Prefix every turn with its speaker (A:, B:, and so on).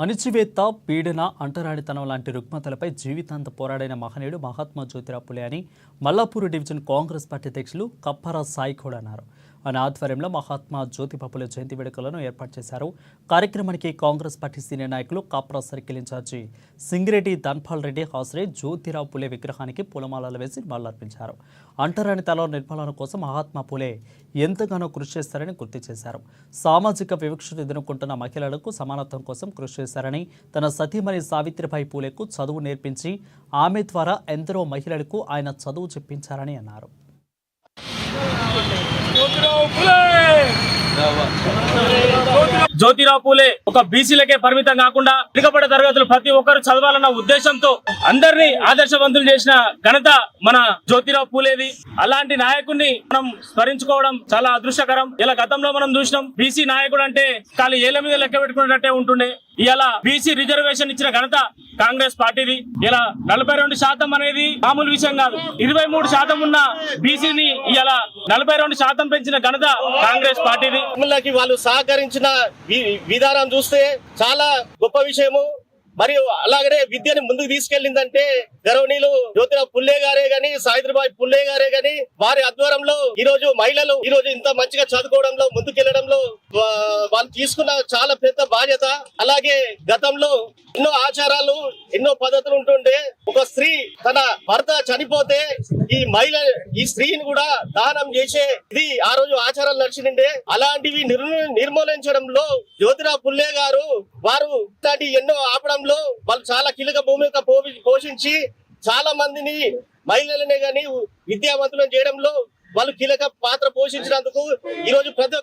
A: అణిచివేత పీడన అంటరానితనం లాంటి రుగ్మతలపై జీవితాంత పోరాడిన మహనీయుడు మహాత్మా జ్యోతిరావు పులే అని మల్లాపూర్ డివిజన్ కాంగ్రెస్ పార్టీ అధ్యక్షులు కప్పర సాయి కూడా అన్నారు. ఆయన ఆధ్వర్యంలో మహాత్మా జ్యోతిబా పులే జయంతి వేడుకలను ఏర్పాటు చేశారు. కార్యక్రమానికి కాంగ్రెస్ పార్టీ సీనియర్ నాయకులు కాప్రా సర్కిల్ ఇన్ఛార్జి సింగిరెడ్డి ధన్పాల్ రెడ్డి హాజరై జ్యోతిరావు పులే విగ్రహానికి పూలమాలలు వేసి నివాళులర్పించారు. అంటరానితనం నిర్మూలన కోసం మహాత్మా పులే ఎంతగానో కృషి చేస్తారని గుర్తు చేశారు. సామాజిక వివక్షను ఎదుర్కొంటున్న మహిళలకు సమానత్వం కోసం కృషి చేశారని, తన సతీమణి సావిత్రిబాయి పూలేకు చదువు నేర్పించి ఆమె ద్వారా ఎందరో మహిళలకు ఆయన చదువు చెప్పించారని అన్నారు.
B: జ్యోతిరావు పూలే ఒక బీసీలకే పరిమితం కాకుండా వెనుకబడే తరగతులు ప్రతి ఒక్కరు చదవాలన్న ఉద్దేశంతో అందరినీ ఆదర్శవంతులు చేసిన ఘనత మన జ్యోతిరావు పూలేది. అలాంటి నాయకుడిని మనం స్మరించుకోవడం చాలా అదృష్టకరం. ఇలా గతంలో మనం చూసినాం, బీసీ నాయకుడు అంటే ఖాళీ ఏళ్ల మీద లెక్క పెట్టుకున్నట్టే ఉంటుండే. ఇలా బీసీ రిజర్వేషన్ ఇచ్చిన ఘనత కాంగ్రెస్ పార్టీది. ఇలా 42% అనేది మామూలు విషయం కాదు. 23% ఉన్న బీసీని ఇలా 42% పెంచిన ఘనత కాంగ్రెస్ పార్టీది.
C: వాళ్ళు సహకరించిన విధానం చూస్తే చాలా గొప్ప విషయము. మరియు అలాగనే విద్యని ముందుకు తీసుకెళ్లిందంటే గౌరవనీయులు జ్యోతిరావు పుల్లే గారే గాని, సావిత్రిబాయి పుల్లే గారే గాని, వారి ఆధ్వర్యంలో ఈ రోజు మహిళలు ఈ రోజు ఇంత మంచిగా చదువుకోవడంలో ముందుకెళ్లడంలో వాళ్ళు తీసుకున్న చాలా పెద్ద బాధ్యత. అలాగే గతంలో ఎన్నో ఆచారాలు, ఎన్నో పద్ధతులు ఉంటుండే. ఒక స్త్రీ తన భర్త చనిపోతే ఈ స్త్రీని కూడా దానం చేసే ఇది ఆ రోజు ఆచారాలు నడిచిండే. అలాంటివి నిర్మూలించడంలో జ్యోతిరావు పుల్లే గారు వారు ఎన్నో ఆపడంలో వాళ్ళు చాలా కీలక భూమిక పోషించి చాలా మందిని మహిళలనే గాని విద్యావంతులను చేయడంలో వాళ్ళు కీలక పాత్ర పోషించినందుకు ఈ రోజు ప్రతి